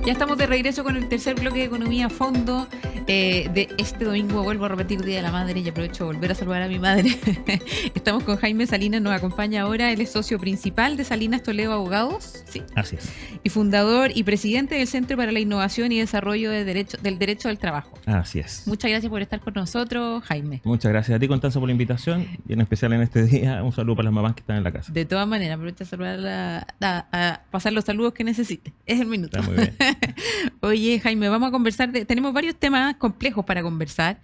Ya estamos de regreso con el tercer bloque de Economía a Fondo de este domingo. Vuelvo a repetir Día de la Madre y aprovecho de volver a saludar a mi madre. Estamos con Jaime Salinas, nos acompaña ahora. Él es socio principal de Salinas Toledo Abogados. Sí. Así es. Y fundador y presidente del Centro para la Innovación y Desarrollo del Derecho del Trabajo. Así es. Muchas gracias por estar con nosotros, Jaime. Muchas gracias a ti, Constanza, por la invitación y en especial en este día un saludo para las mamás que están en la casa. De todas maneras, aprovecha a saludar a pasar los saludos que necesite. Es el minuto. Está muy bien. Oye, Jaime, vamos a conversar. Tenemos varios temas complejos para conversar.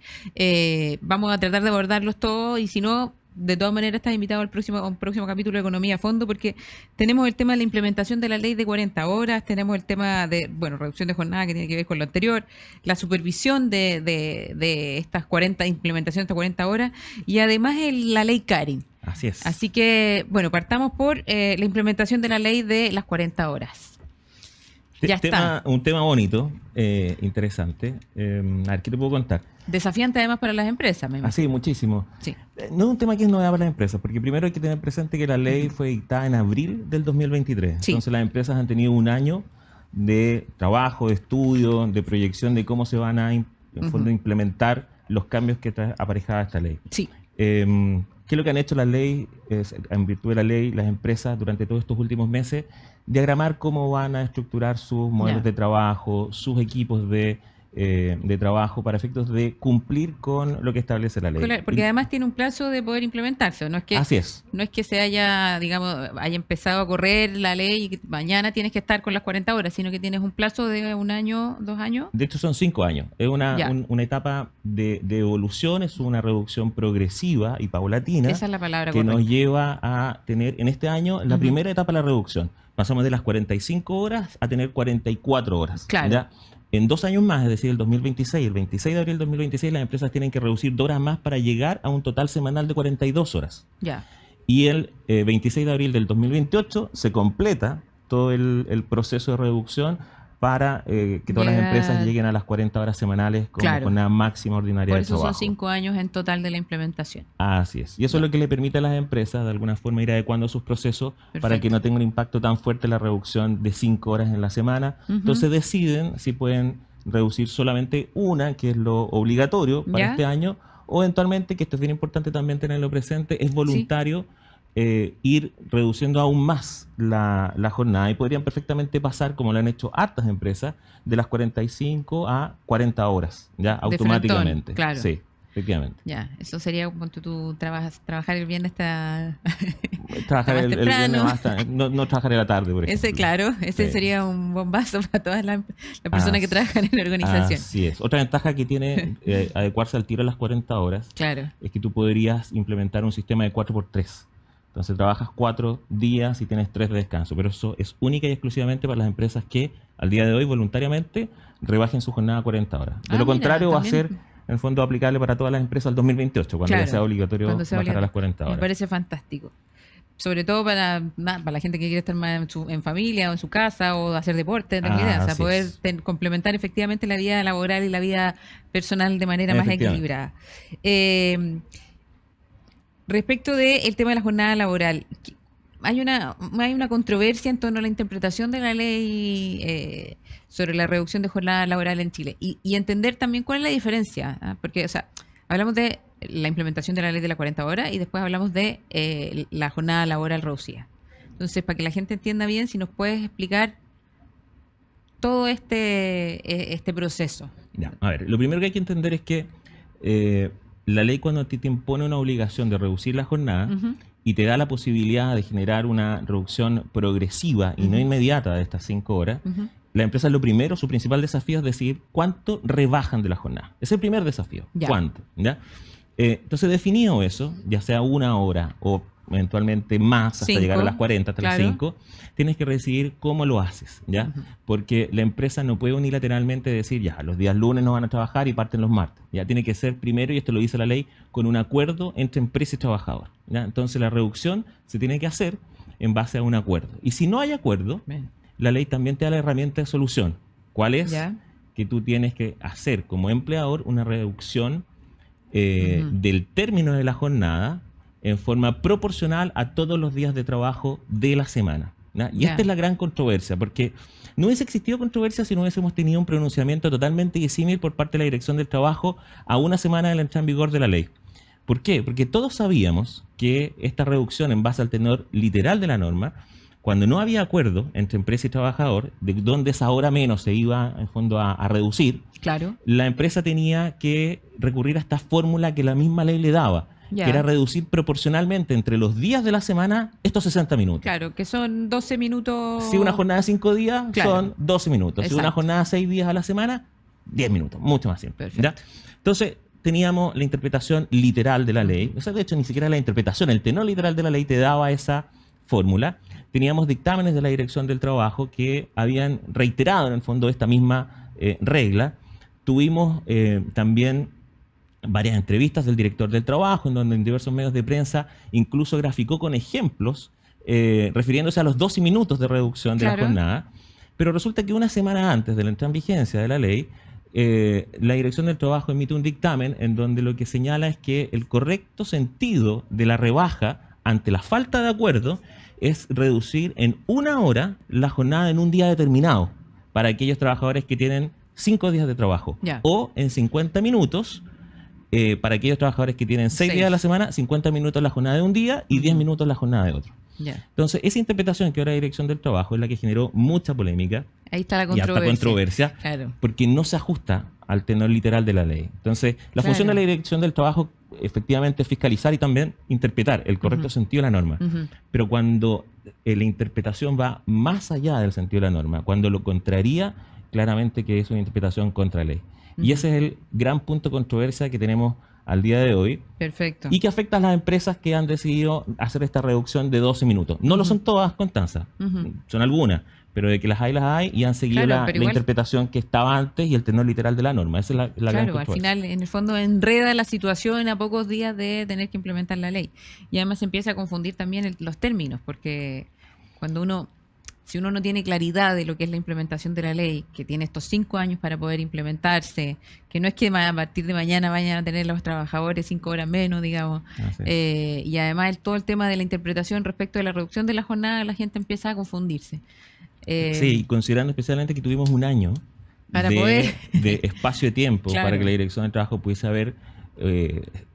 Vamos a tratar de abordarlos todos y si no, de todas maneras estás invitado a un próximo capítulo de Economía a Fondo porque tenemos el tema de la implementación de la ley de 40 horas, tenemos el tema de, reducción de jornada que tiene que ver con lo anterior, la supervisión de estas 40, implementación de estas 40 horas y además la ley Karin. Así es. Así que, partamos por la implementación de la ley de las 40 horas. Ya está. Un tema bonito, interesante. A ver, ¿qué te puedo contar? Desafiante además para las empresas, me imagino. Así, muchísimo. Sí. No es un tema que es novedad para las empresas, porque primero hay que tener presente que la ley fue dictada en abril del 2023. Sí. Entonces las empresas han tenido un año de trabajo, de estudio, de proyección de cómo se van a implementar los cambios que trae aparejada esta ley. Sí. ¿Qué es lo que han hecho la ley, en virtud de la ley, las empresas durante todos estos últimos meses? Diagramar cómo van a estructurar sus modelos de trabajo, sus equipos de trabajo para efectos de cumplir con lo que establece la ley. Porque además tiene un plazo de poder implementarse, no es que, así es. No es que se haya empezado a correr la ley y que mañana tienes que estar con las 40 horas, sino que tienes un plazo de 1 año, 2 años. De hecho son 5 años. Es una etapa de evolución, es una reducción progresiva y paulatina. Esa es la palabra que correcta. nos lleva a tener en este año la primera etapa de la reducción. Pasamos de las 45 horas a tener 44 horas. Claro. ¿Ya? En 2 años más, es decir, el 2026, el 26 de abril del 2026, las empresas tienen que reducir 2 horas más para llegar a un total semanal de 42 horas. Ya. Y el 26 de abril del 2028 se completa todo el proceso de reducción para que todas las empresas lleguen a las 40 horas semanales con una máxima ordinaria de trabajo. Por eso son 5 años en total de la implementación. Así es. Y eso es lo que le permite a las empresas de alguna forma ir adecuando sus procesos para que no tenga un impacto tan fuerte la reducción de 5 horas en la semana. Entonces deciden si pueden reducir solamente una, que es lo obligatorio para este año, o eventualmente, que esto es bien importante también tenerlo presente, es voluntario ir reduciendo aún más la jornada y podrían perfectamente pasar, como lo han hecho hartas empresas, de las 45 a 40 horas, ya automáticamente. Claro. Sí, efectivamente. Ya, eso sería cuando tú trabajar el viernes hasta trabajar el viernes hasta, no trabajar en la tarde, por ejemplo. Ese sería un bombazo para todas las personas que trabajan en la organización. Así es. Otra ventaja que tiene adecuarse al tiro a las 40 horas es que tú podrías implementar un sistema de 4x3. Entonces trabajas 4 días y tienes 3 de descanso, pero eso es única y exclusivamente para las empresas que al día de hoy voluntariamente rebajen su jornada a 40 horas. De lo contrario va a ser en el fondo aplicable para todas las empresas al 2028, cuando ya sea obligatorio bajar a las 40 horas. Me parece fantástico. Sobre todo para la gente que quiere estar más en familia o en su casa o hacer deporte, poder complementar efectivamente la vida laboral y la vida personal de manera más equilibrada. Respecto del tema de la jornada laboral, hay una controversia en torno a la interpretación de la ley sobre la reducción de jornada laboral en Chile y entender también cuál es la diferencia, porque hablamos de la implementación de la ley de las 40 horas y después hablamos de la jornada laboral reducida. Entonces, para que la gente entienda bien, si nos puedes explicar todo este proceso. Ya, a ver, lo primero que hay que entender es que la ley, cuando te impone una obligación de reducir la jornada y te da la posibilidad de generar una reducción progresiva y no inmediata de estas 5 horas, la empresa su principal desafío es decidir cuánto rebajan de la jornada. Es el primer desafío. ¿Cuánto? ¿Ya? Entonces, definido eso, ya sea 1 hora o eventualmente más hasta llegar a las 40, hasta las 5, tienes que decidir cómo lo haces, ¿ya? Porque la empresa no puede unilateralmente decir, ya, los días lunes no van a trabajar y parten los martes. Ya tiene que ser primero, y esto lo dice la ley, con un acuerdo entre empresa y trabajador, ¿ya? Entonces la reducción se tiene que hacer en base a un acuerdo. Y si no hay acuerdo, la ley también te da la herramienta de solución. ¿Cuál es? Que tú tienes que hacer como empleador una reducción del término de la jornada en forma proporcional a todos los días de trabajo de la semana. ¿ya? Y esta es la gran controversia, porque no hubiese existido controversia si no hubiésemos tenido un pronunciamiento totalmente disímil por parte de la Dirección del Trabajo a una semana de la entrada en vigor de la ley. ¿Por qué? Porque todos sabíamos que esta reducción en base al tenor literal de la norma, cuando no había acuerdo entre empresa y trabajador de dónde esa hora menos se iba en fondo a reducir, claro, la empresa tenía que recurrir a esta fórmula que la misma ley le daba, que era reducir proporcionalmente entre los días de la semana estos 60 minutos. Claro, que son 12 minutos. Si una jornada de 5 días, claro, son 12 minutos. Exacto. Si una jornada de 6 días a la semana, 10 minutos, mucho más simple. ¿Ya? Entonces, teníamos la interpretación literal de la ley. O sea, de hecho, ni siquiera la interpretación, el tenor literal de la ley te daba esa fórmula. Teníamos dictámenes de la Dirección del Trabajo que habían reiterado en el fondo esta misma regla. Tuvimos también varias entrevistas del director del trabajo, en donde en diversos medios de prensa incluso graficó con ejemplos refiriéndose a los 12 minutos de reducción de la jornada. Pero resulta que una semana antes de la entrada en vigencia de la ley, la Dirección del Trabajo emite un dictamen en donde lo que señala es que el correcto sentido de la rebaja ante la falta de acuerdo es reducir en 1 hora la jornada en un día determinado para aquellos trabajadores que tienen 5 días de trabajo, o en 50 minutos para aquellos trabajadores que tienen 6 días a la semana, 50 minutos la jornada de un día y 10 minutos la jornada de otro. Entonces, esa interpretación que ahora la Dirección del Trabajo es la que generó mucha polémica. Ahí está la controversia. Y hasta controversia, porque no se ajusta al tenor literal de la ley. Entonces, la función de la Dirección del Trabajo efectivamente es fiscalizar y también interpretar el correcto sentido de la norma. Pero cuando la interpretación va más allá del sentido de la norma, cuando lo contraría, claramente que es una interpretación contra ley. Y ese es el gran punto de controversia que tenemos al día de hoy. Perfecto. Y que afecta a las empresas que han decidido hacer esta reducción de 12 minutos. No lo son todas, Constanza, son algunas, pero de que las hay y han seguido la interpretación que estaba antes y el tenor literal de la norma. Esa es la gran controversia. Al final, en el fondo, enreda la situación a pocos días de tener que implementar la ley. Y además se empieza a confundir también los términos, porque cuando si uno no tiene claridad de lo que es la implementación de la ley, que tiene estos 5 años para poder implementarse, que no es que a partir de mañana vayan a tener los trabajadores 5 horas menos, digamos, y además todo el tema de la interpretación respecto de la reducción de la jornada, la gente empieza a confundirse. Sí, considerando especialmente que tuvimos un año de espacio de tiempo para que la Dirección del Trabajo pudiese haber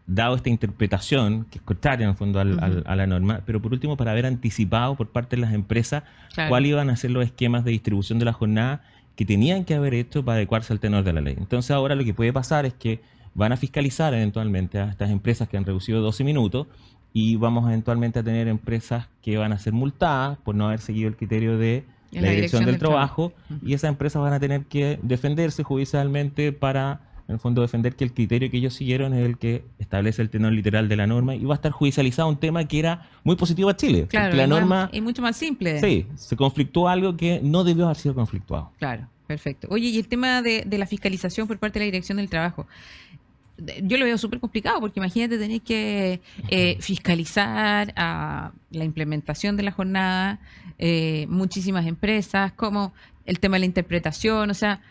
dado esta interpretación, que es contraria en el fondo a la norma, pero por último para haber anticipado por parte de las empresas cuáles iban a ser los esquemas de distribución de la jornada que tenían que haber hecho para adecuarse al tenor de la ley. Entonces ahora lo que puede pasar es que van a fiscalizar eventualmente a estas empresas que han reducido 12 minutos y vamos eventualmente a tener empresas que van a ser multadas por no haber seguido el criterio de la Dirección del Trabajo, y esas empresas van a tener que defenderse judicialmente para, en el fondo, defender que el criterio que ellos siguieron es el que establece el tenor literal de la norma, y va a estar judicializado un tema que era muy positivo a Chile. Claro, la norma es mucho más simple. Sí, se conflictuó algo que no debió haber sido conflictuado. Claro, perfecto. Oye, y el tema de la fiscalización por parte de la Dirección del Trabajo, yo lo veo súper complicado, porque imagínate tener que fiscalizar a la implementación de la jornada, muchísimas empresas, como el tema de la interpretación, o sea,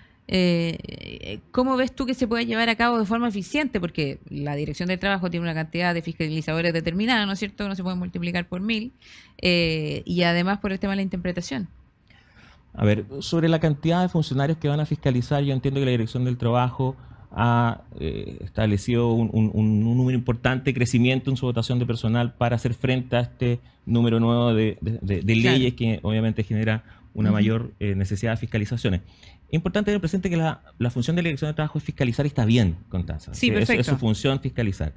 ¿cómo ves tú que se puede llevar a cabo de forma eficiente? Porque la Dirección del Trabajo tiene una cantidad de fiscalizadores determinada, ¿no es cierto? No se puede multiplicar por 1000, y además por el tema de la interpretación. A ver, sobre la cantidad de funcionarios que van a fiscalizar, yo entiendo que la Dirección del Trabajo ha establecido un número importante de crecimiento en su dotación de personal para hacer frente a este número nuevo de leyes que obviamente genera una mayor necesidad de fiscalizaciones. Es importante tener presente que la función de la Dirección de Trabajo es fiscalizar y está bien, Constanza. Sí, perfecto. Es su función fiscalizar.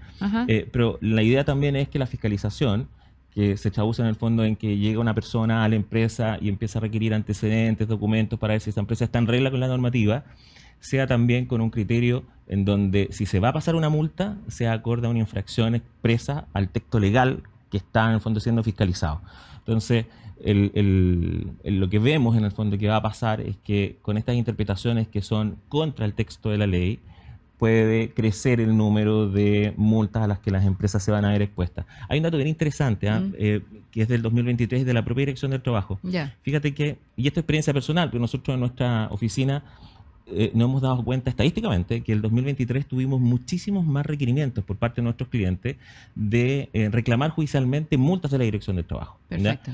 Pero la idea también es que la fiscalización, que se traduce en el fondo en que llega una persona a la empresa y empieza a requerir antecedentes, documentos para ver si esa empresa está en regla con la normativa, sea también con un criterio en donde si se va a pasar una multa, sea acorde a una infracción expresa al texto legal que está en el fondo siendo fiscalizado. Entonces, lo que vemos en el fondo que va a pasar es que con estas interpretaciones que son contra el texto de la ley, puede crecer el número de multas a las que las empresas se van a ver expuestas. Hay un dato bien interesante, que es del 2023 de la propia Dirección del Trabajo. Fíjate que, y esta es experiencia personal, pero nosotros en nuestra oficina nos hemos dado cuenta estadísticamente que el 2023 tuvimos muchísimos más requerimientos por parte de nuestros clientes de reclamar judicialmente multas de la Dirección del Trabajo. Perfecto.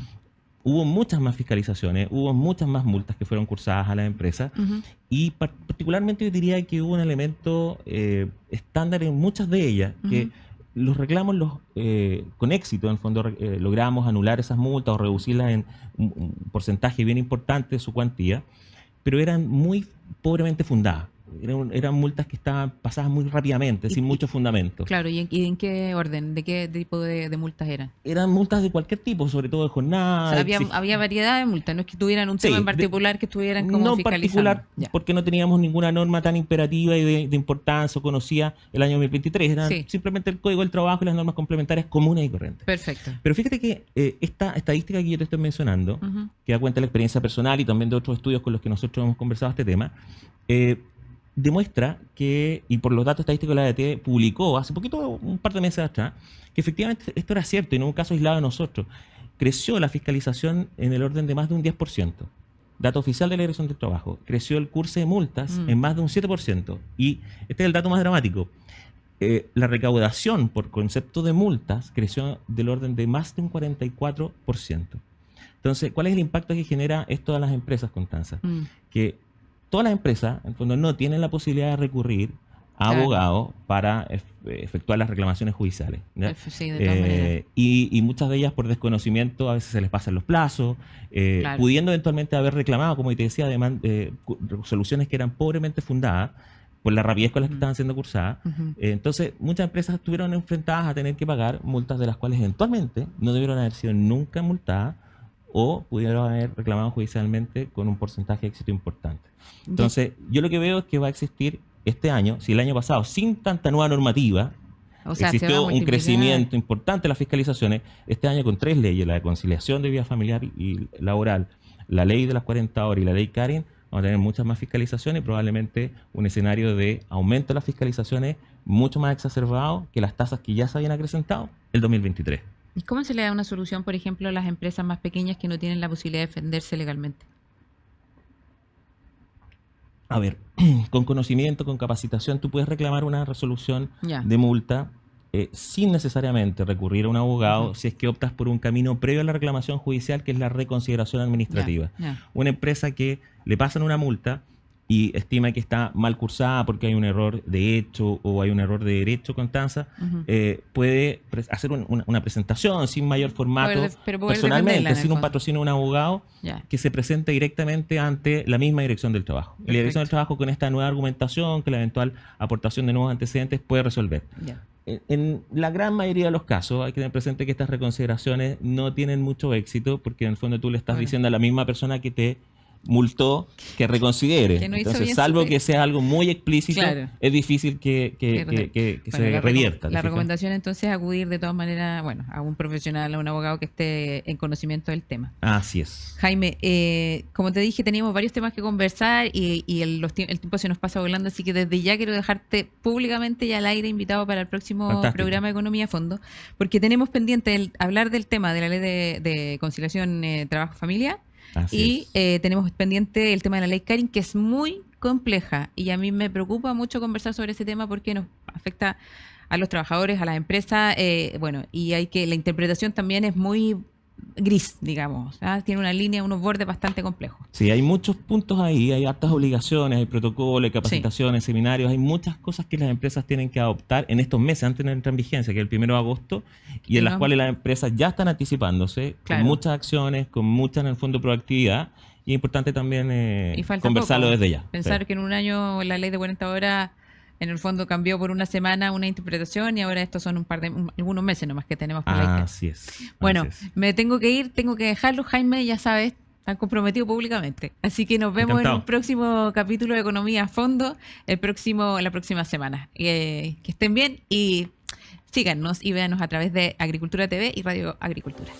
hubo muchas más fiscalizaciones, hubo muchas más multas que fueron cursadas a las empresas y particularmente yo diría que hubo un elemento estándar en muchas de ellas, que los reclamos con éxito, en el fondo logramos anular esas multas o reducirlas en un porcentaje bien importante de su cuantía, pero eran muy pobremente fundadas. Eran multas que estaban pasadas muy rápidamente, sin mucho fundamento. Claro, ¿y en qué orden? ¿De qué tipo de multas eran? Eran multas de cualquier tipo, sobre todo de jornada. O sea, había variedad de multas, no es que tuvieran un tema en particular que estuvieran como no fiscalizando. particular, porque no teníamos ninguna norma tan imperativa y de importancia o conocida el año 2023. Eran simplemente el Código del Trabajo y las normas complementarias comunes y corrientes. Perfecto. Pero fíjate que esta estadística que yo te estoy mencionando, que da cuenta de la experiencia personal y también de otros estudios con los que nosotros hemos conversado este tema, demuestra que, y por los datos estadísticos de la ADT publicó hace poquito, un par de meses atrás, que efectivamente esto era cierto y no un caso aislado de nosotros. Creció la fiscalización en el orden de más de un 10%. Dato oficial de la Dirección del Trabajo. Creció el curso de multas en más de un 7%. Y este es el dato más dramático. La recaudación por concepto de multas creció del orden de más de un 44%. Entonces, ¿cuál es el impacto que genera esto a las empresas, Constanza? Que todas las empresas, en el fondo, no tienen la posibilidad de recurrir a abogados para efectuar las reclamaciones judiciales. Sí, de todas maneras. Y muchas de ellas, por desconocimiento, a veces se les pasan los plazos, pudiendo eventualmente haber reclamado, como te decía, soluciones que eran pobremente fundadas por la rapidez con la que estaban siendo cursadas. Entonces, muchas empresas estuvieron enfrentadas a tener que pagar multas de las cuales eventualmente no debieron haber sido nunca multadas o pudieron haber reclamado judicialmente con un porcentaje de éxito importante. Entonces, yo lo que veo es que va a existir este año, si el año pasado, sin tanta nueva normativa, existió un crecimiento importante en las fiscalizaciones, este año con 3 leyes, la de conciliación de vida familiar y laboral, la ley de las 40 horas y la ley Karen, vamos a tener muchas más fiscalizaciones y probablemente un escenario de aumento de las fiscalizaciones mucho más exacerbado que las tasas que ya se habían acrecentado el 2023. ¿Y cómo se le da una solución, por ejemplo, a las empresas más pequeñas que no tienen la posibilidad de defenderse legalmente? A ver, con conocimiento, con capacitación, tú puedes reclamar una resolución de multa sin necesariamente recurrir a un abogado si es que optas por un camino previo a la reclamación judicial, que es la reconsideración administrativa. Una empresa que le pasan una multa y estima que está mal cursada porque hay un error de hecho o hay un error de derecho, Constanza, puede hacer una presentación sin mayor formato, personalmente, sin un patrocinio de un abogado, que se presente directamente ante la misma Dirección del Trabajo. Y la Dirección del Trabajo, con esta nueva argumentación, que la eventual aportación de nuevos antecedentes puede resolver. En la gran mayoría de los casos hay que tener presente que estas reconsideraciones no tienen mucho éxito porque en el fondo tú le estás diciendo a la misma persona que te multó que reconsidere. Que no entonces, salvo que sea algo muy explícito, es difícil que se revierta. La recomendación entonces es acudir de todas maneras, a un profesional, a un abogado que esté en conocimiento del tema. Así es. Jaime, como te dije, teníamos varios temas que conversar y el tiempo se nos pasa volando, así que desde ya quiero dejarte públicamente y al aire invitado para el próximo programa de Economía a Fondo, porque tenemos pendiente hablar del tema de la ley de conciliación trabajo-familia. Y tenemos pendiente el tema de la ley Karen, que es muy compleja y a mí me preocupa mucho conversar sobre ese tema porque nos afecta a los trabajadores, a las empresas, y la interpretación también es muy gris, digamos, tiene una línea, unos bordes bastante complejos. Sí, hay muchos puntos ahí, hay hartas obligaciones, hay protocolos, hay capacitaciones, seminarios, hay muchas cosas que las empresas tienen que adoptar en estos meses antes de entrar en vigencia, que es el 1 de agosto, y en las cuales las empresas ya están anticipándose con muchas acciones, con mucha, en el fondo, proactividad, y es importante también conversarlo desde ya. Pensar que en un año la ley de 40 horas en el fondo cambió por una semana una interpretación y ahora estos son algunos meses nomás que tenemos con la ley. Así es. Bueno, me tengo que ir, tengo que dejarlo. Jaime, ya sabes, están comprometidos públicamente. Así que nos vemos en un próximo capítulo de Economía a Fondo la próxima semana. Que estén bien y síganos y véanos a través de Agricultura TV y Radio Agricultura.